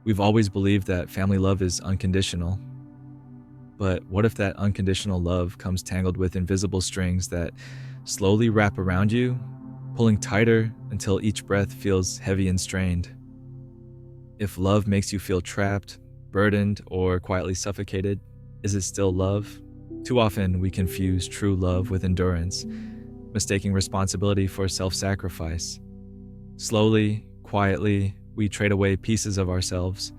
We've always believed that family love is unconditional. But what if that unconditional love comes tangled with invisible strings that slowly wrap around you, pulling tighter until each breath feels heavy and strained? If love makes you feel trapped, burdened, or quietly suffocated, is it still love? Too often we confuse true love with endurance, mistaking responsibility for self-sacrifice. Slowly, quietly, we trade away pieces of ourselves,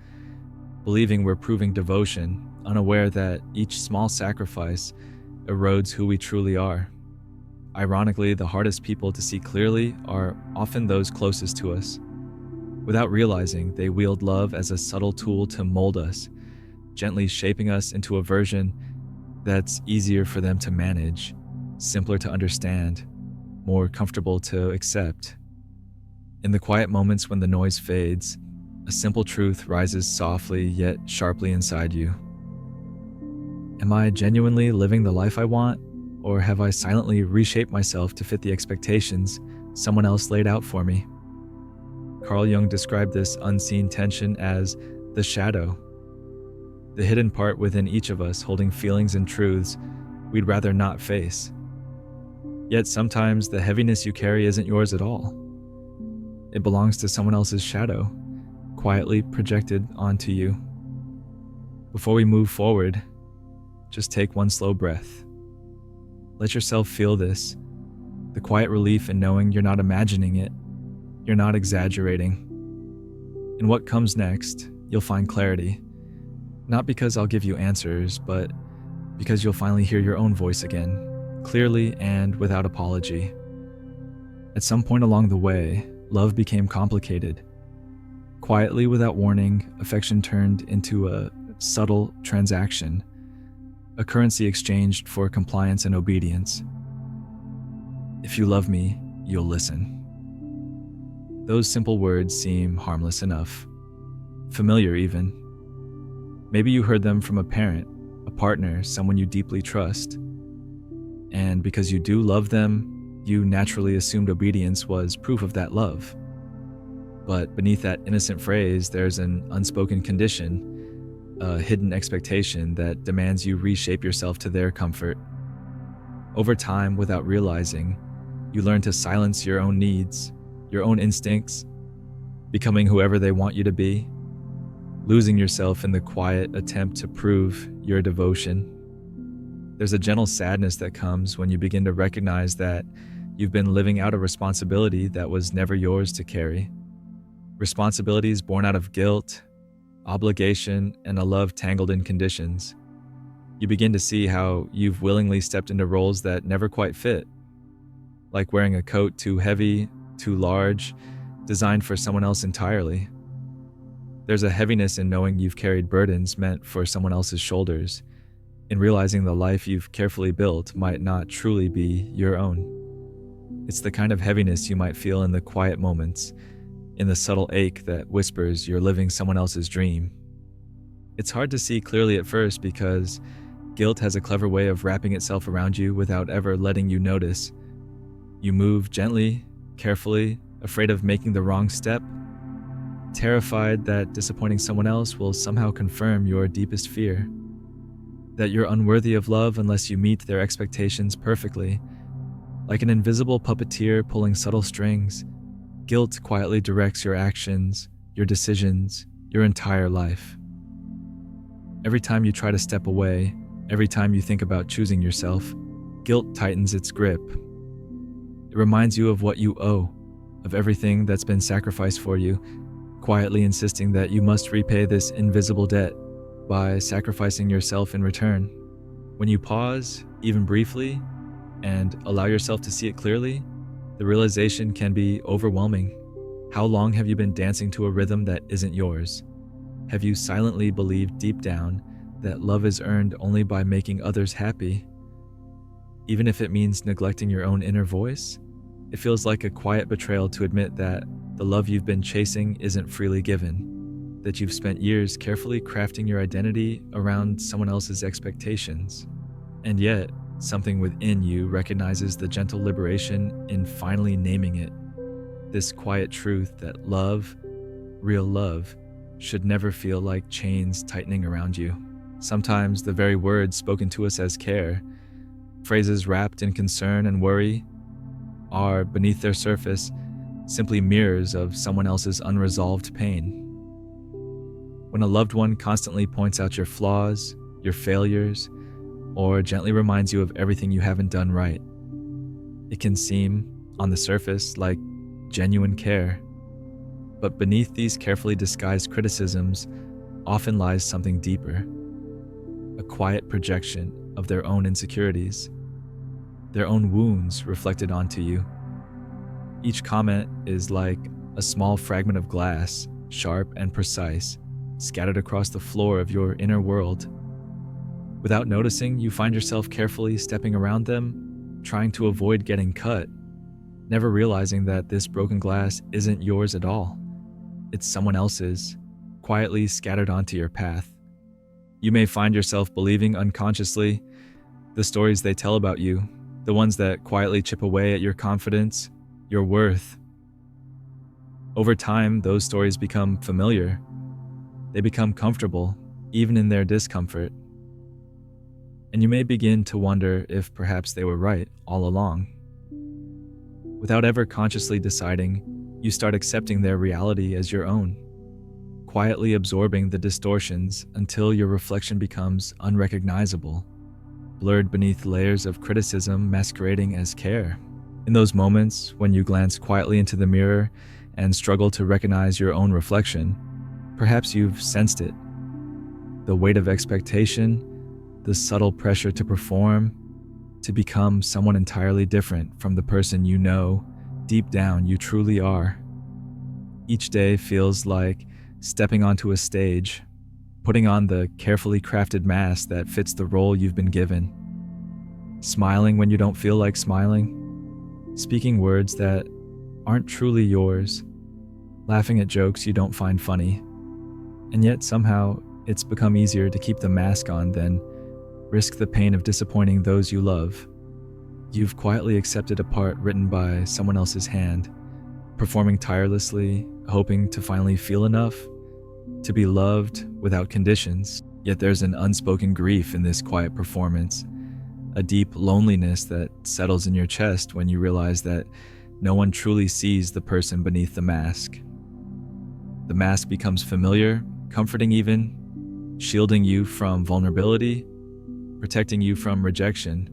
believing we're proving devotion, unaware that each small sacrifice erodes who we truly are. Ironically, the hardest people to see clearly are often those closest to us. Without realizing, they wield love as a subtle tool to mold us, gently shaping us into a version that's easier for them to manage, simpler to understand, more comfortable to accept. In the quiet moments when the noise fades, a simple truth rises softly yet sharply inside you. Am I genuinely living the life I want, or have I silently reshaped myself to fit the expectations someone else laid out for me? Carl Jung described this unseen tension as the shadow, the hidden part within each of us holding feelings and truths we'd rather not face. Yet sometimes the heaviness you carry isn't yours at all. It belongs to someone else's shadow, quietly projected onto you. Before we move forward, just take one slow breath. Let yourself feel this, the quiet relief in knowing you're not imagining it, you're not exaggerating. In what comes next, you'll find clarity, not because I'll give you answers, but because you'll finally hear your own voice again, clearly and without apology. At some point along the way, love became complicated. Quietly, without warning, affection turned into a subtle transaction, a currency exchanged for compliance and obedience. If you love me, you'll listen. Those simple words seem harmless enough, familiar even. Maybe you heard them from a parent, a partner, someone you deeply trust. And because you do love them, you naturally assumed obedience was proof of that love. But beneath that innocent phrase, there's an unspoken condition, a hidden expectation that demands you reshape yourself to their comfort. Over time, without realizing, you learn to silence your own needs, your own instincts, becoming whoever they want you to be, losing yourself in the quiet attempt to prove your devotion. There's a gentle sadness that comes when you begin to recognize that you've been living out a responsibility that was never yours to carry. Responsibilities born out of guilt, obligation, and a love tangled in conditions. You begin to see how you've willingly stepped into roles that never quite fit, like wearing a coat too heavy, too large, designed for someone else entirely. There's a heaviness in knowing you've carried burdens meant for someone else's shoulders, in realizing the life you've carefully built might not truly be your own. It's the kind of heaviness you might feel in the quiet moments, in the subtle ache that whispers you're living someone else's dream. It's hard to see clearly at first because guilt has a clever way of wrapping itself around you without ever letting you notice. You move gently, carefully, afraid of making the wrong step, terrified that disappointing someone else will somehow confirm your deepest fear, that you're unworthy of love unless you meet their expectations perfectly. Like an invisible puppeteer pulling subtle strings, guilt quietly directs your actions, your decisions, your entire life. Every time you try to step away, every time you think about choosing yourself, guilt tightens its grip. It reminds you of what you owe, of everything that's been sacrificed for you, quietly insisting that you must repay this invisible debt by sacrificing yourself in return. When you pause, even briefly, and allow yourself to see it clearly, the realization can be overwhelming. How long have you been dancing to a rhythm that isn't yours? Have you silently believed deep down that love is earned only by making others happy? Even if it means neglecting your own inner voice, it feels like a quiet betrayal to admit that the love you've been chasing isn't freely given, that you've spent years carefully crafting your identity around someone else's expectations. And yet, something within you recognizes the gentle liberation in finally naming it. This quiet truth that love, real love, should never feel like chains tightening around you. Sometimes the very words spoken to us as care, phrases wrapped in concern and worry, are, beneath their surface, simply mirrors of someone else's unresolved pain. When a loved one constantly points out your flaws, your failures, or gently reminds you of everything you haven't done right, it can seem, on the surface, like genuine care. But beneath these carefully disguised criticisms often lies something deeper, a quiet projection of their own insecurities, their own wounds reflected onto you. Each comment is like a small fragment of glass, sharp and precise, scattered across the floor of your inner world. Without noticing, you find yourself carefully stepping around them, trying to avoid getting cut, never realizing that this broken glass isn't yours at all. It's someone else's, quietly scattered onto your path. You may find yourself believing unconsciously the stories they tell about you, the ones that quietly chip away at your confidence, your worth. Over time, those stories become familiar. They become comfortable, even in their discomfort. And you may begin to wonder if perhaps they were right all along. Without ever consciously deciding, you start accepting their reality as your own, quietly absorbing the distortions until your reflection becomes unrecognizable, blurred beneath layers of criticism masquerading as care. In those moments when you glance quietly into the mirror and struggle to recognize your own reflection, perhaps you've sensed it. The weight of expectation, the subtle pressure to perform, to become someone entirely different from the person you know deep down you truly are. Each day feels like stepping onto a stage, putting on the carefully crafted mask that fits the role you've been given. Smiling when you don't feel like smiling, speaking words that aren't truly yours, laughing at jokes you don't find funny. And yet somehow it's become easier to keep the mask on than risk the pain of disappointing those you love. You've quietly accepted a part written by someone else's hand, performing tirelessly, hoping to finally feel enough to be loved without conditions. Yet there's an unspoken grief in this quiet performance, a deep loneliness that settles in your chest when you realize that no one truly sees the person beneath the mask. The mask becomes familiar, comforting even, shielding you from vulnerability, protecting you from rejection.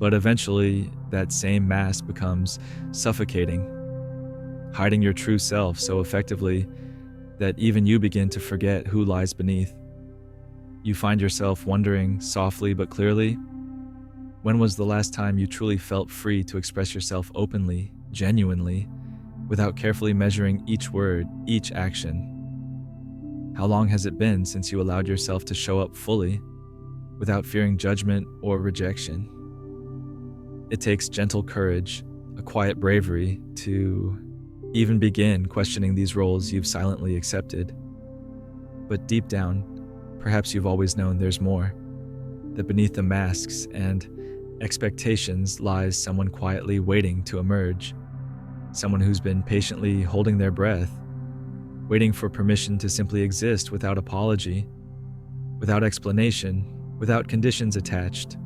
But eventually, that same mask becomes suffocating, hiding your true self so effectively that even you begin to forget who lies beneath. You find yourself wondering softly but clearly, when was the last time you truly felt free to express yourself openly, genuinely, without carefully measuring each word, each action? How long has it been since you allowed yourself to show up fully, without fearing judgment or rejection? It takes gentle courage, a quiet bravery, to even begin questioning these roles you've silently accepted. But deep down, perhaps you've always known there's more, that beneath the masks and expectations lies someone quietly waiting to emerge, someone who's been patiently holding their breath, waiting for permission to simply exist without apology, without explanation, without conditions attached.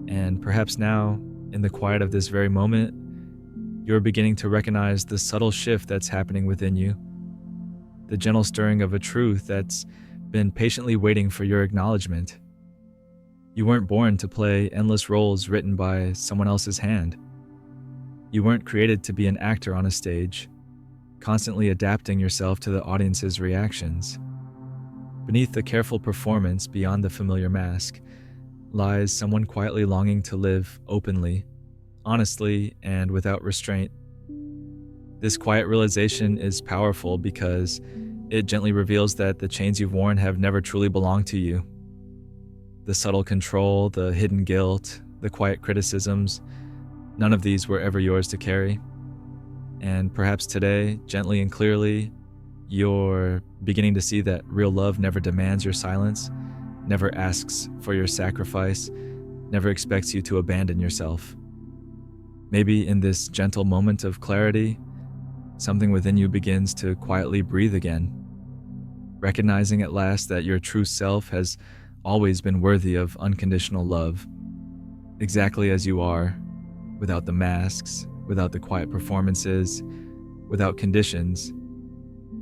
And perhaps now, in the quiet of this very moment, you're beginning to recognize the subtle shift that's happening within you, the gentle stirring of a truth that's been patiently waiting for your acknowledgement. You weren't born to play endless roles written by someone else's hand. You weren't created to be an actor on a stage, constantly adapting yourself to the audience's reactions. Beneath the careful performance beyond the familiar mask lies someone quietly longing to live openly, honestly, and without restraint. This quiet realization is powerful because it gently reveals that the chains you've worn have never truly belonged to you. The subtle control, the hidden guilt, the quiet criticisms, none of these were ever yours to carry. And perhaps today, gently and clearly, you're beginning to see that real love never demands your silence, never asks for your sacrifice, never expects you to abandon yourself. Maybe in this gentle moment of clarity, something within you begins to quietly breathe again, recognizing at last that your true self has always been worthy of unconditional love, exactly as you are, without the masks, without the quiet performances, without conditions.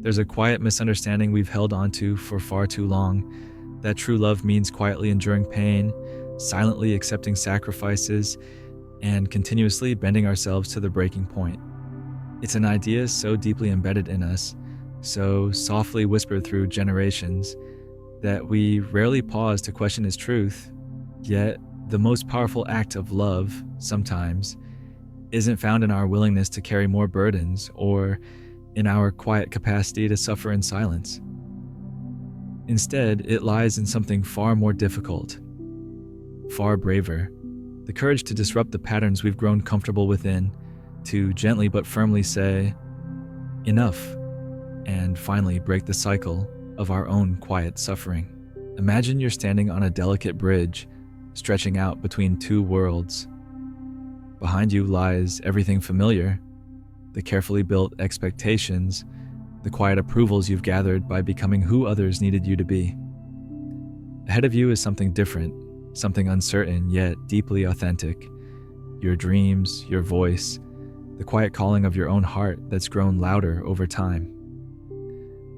There's a quiet misunderstanding we've held onto for far too long that true love means quietly enduring pain, silently accepting sacrifices, and continuously bending ourselves to the breaking point. It's an idea so deeply embedded in us, so softly whispered through generations, that we rarely pause to question its truth. Yet, the most powerful act of love, sometimes, isn't found in our willingness to carry more burdens or in our quiet capacity to suffer in silence. Instead, it lies in something far more difficult, far braver, the courage to disrupt the patterns we've grown comfortable within, to gently but firmly say, "Enough," and finally break the cycle of our own quiet suffering. Imagine you're standing on a delicate bridge, stretching out between two worlds. Behind you lies everything familiar, the carefully built expectations, the quiet approvals you've gathered by becoming who others needed you to be. Ahead of you is something different, something uncertain yet deeply authentic. Your dreams, your voice, the quiet calling of your own heart that's grown louder over time.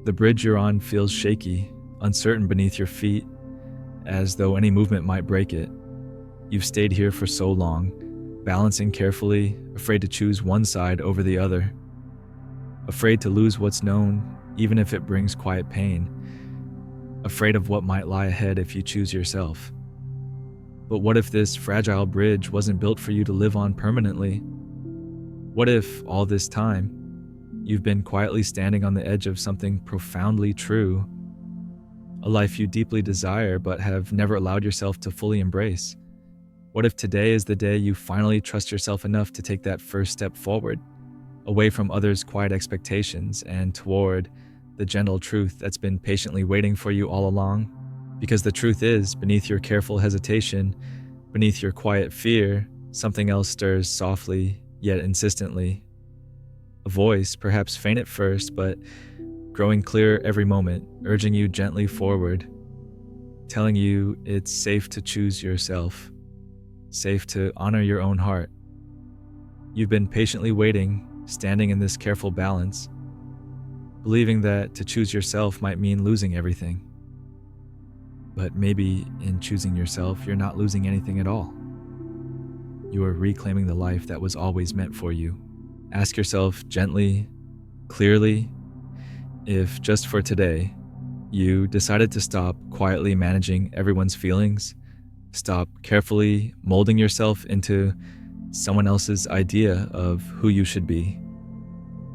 The bridge you're on feels shaky, uncertain beneath your feet, as though any movement might break it. You've stayed here for so long, balancing carefully, afraid to choose one side over the other. Afraid to lose what's known, even if it brings quiet pain. Afraid of what might lie ahead if you choose yourself. But what if this fragile bridge wasn't built for you to live on permanently? What if, all this time, you've been quietly standing on the edge of something profoundly true, a life you deeply desire but have never allowed yourself to fully embrace? What if today is the day you finally trust yourself enough to take that first step forward, away from others' quiet expectations and toward the gentle truth that's been patiently waiting for you all along? Because the truth is, beneath your careful hesitation, beneath your quiet fear, something else stirs softly yet insistently. A voice, perhaps faint at first, but growing clearer every moment, urging you gently forward, telling you it's safe to choose yourself, safe to honor your own heart. You've been patiently waiting, standing in this careful balance, believing that to choose yourself might mean losing everything. But maybe in choosing yourself, you're not losing anything at all. You are reclaiming the life that was always meant for you. Ask yourself gently, clearly, if just for today, you decided to stop quietly managing everyone's feelings, stop carefully molding yourself into someone else's idea of who you should be,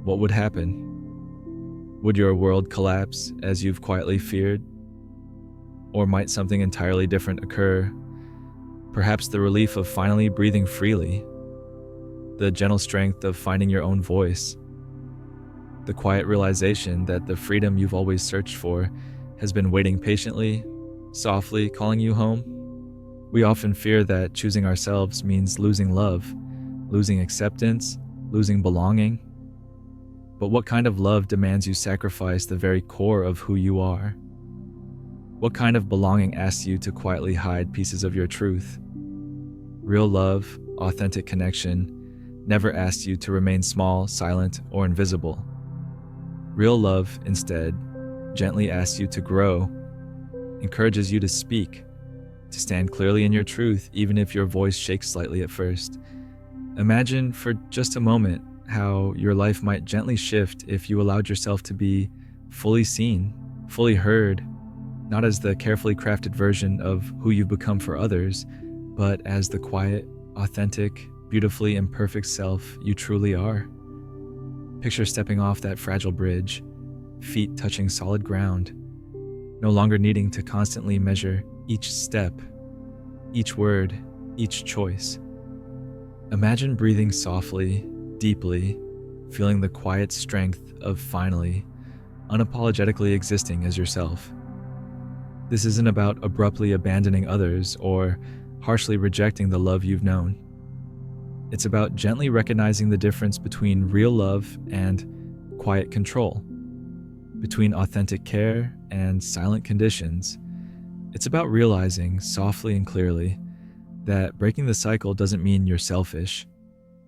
what would happen? Would your world collapse as you've quietly feared? Or might something entirely different occur? Perhaps the relief of finally breathing freely, the gentle strength of finding your own voice, the quiet realization that the freedom you've always searched for has been waiting patiently, softly calling you home. We often fear that choosing ourselves means losing love, losing acceptance, losing belonging. But what kind of love demands you sacrifice the very core of who you are? What kind of belonging asks you to quietly hide pieces of your truth? Real love, authentic connection, never asks you to remain small, silent, or invisible. Real love, instead, gently asks you to grow, encourages you to speak, to stand clearly in your truth, even if your voice shakes slightly at first. Imagine for just a moment how your life might gently shift if you allowed yourself to be fully seen, fully heard, not as the carefully crafted version of who you've become for others, but as the quiet, authentic, beautifully imperfect self you truly are. Picture stepping off that fragile bridge, feet touching solid ground, no longer needing to constantly measure each step, each word, each choice. Imagine breathing softly, deeply, feeling the quiet strength of finally, unapologetically existing as yourself. This isn't about abruptly abandoning others or harshly rejecting the love you've known. It's about gently recognizing the difference between real love and quiet control, between authentic care and silent conditions, it's about realizing softly and clearly that breaking the cycle doesn't mean you're selfish.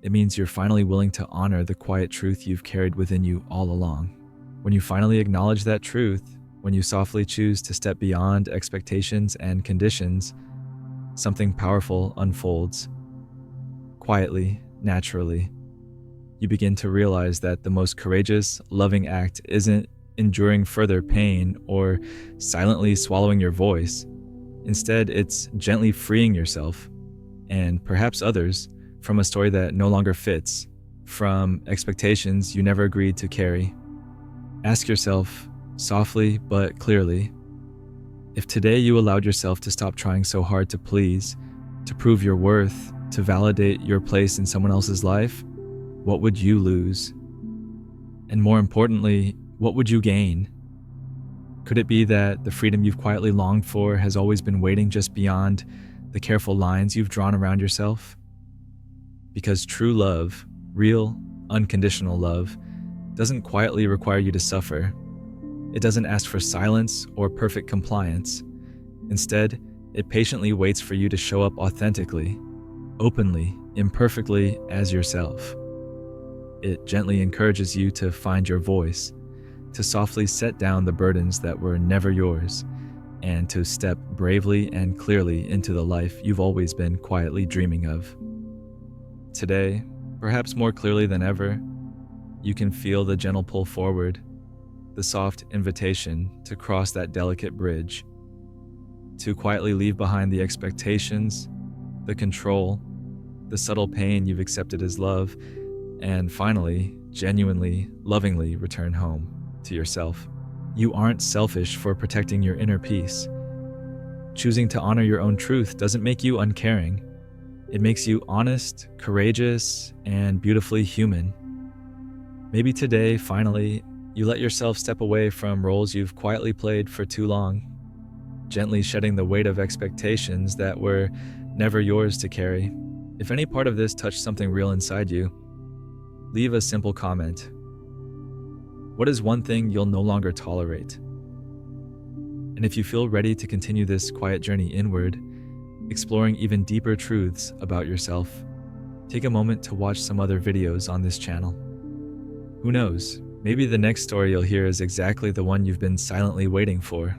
It means you're finally willing to honor the quiet truth you've carried within you all along. When you finally acknowledge that truth, when you softly choose to step beyond expectations and conditions, something powerful unfolds. Quietly, naturally, you begin to realize that the most courageous, loving act isn't enduring further pain or silently swallowing your voice. Instead, it's gently freeing yourself, and perhaps others, from a story that no longer fits, from expectations you never agreed to carry. Ask yourself, softly but clearly, if today you allowed yourself to stop trying so hard to please, to prove your worth, to validate your place in someone else's life, what would you lose? And more importantly, what would you gain? Could it be that the freedom you've quietly longed for has always been waiting just beyond the careful lines you've drawn around yourself? Because true love, real, unconditional love, doesn't quietly require you to suffer. It doesn't ask for silence or perfect compliance. Instead, it patiently waits for you to show up authentically, openly, imperfectly as yourself. It gently encourages you to find your voice, to softly set down the burdens that were never yours, and to step bravely and clearly into the life you've always been quietly dreaming of. Today, perhaps more clearly than ever, you can feel the gentle pull forward, the soft invitation to cross that delicate bridge, to quietly leave behind the expectations, the control, the subtle pain you've accepted as love, and finally, genuinely, lovingly return home to yourself. You aren't selfish for protecting your inner peace. Choosing to honor your own truth doesn't make you uncaring. It makes you honest, courageous, and beautifully human. Maybe today, finally, you let yourself step away from roles you've quietly played for too long, gently shedding the weight of expectations that were never yours to carry. If any part of this touched something real inside you, leave a simple comment. What is one thing you'll no longer tolerate? And if you feel ready to continue this quiet journey inward, exploring even deeper truths about yourself, take a moment to watch some other videos on this channel. Who knows, maybe the next story you'll hear is exactly the one you've been silently waiting for.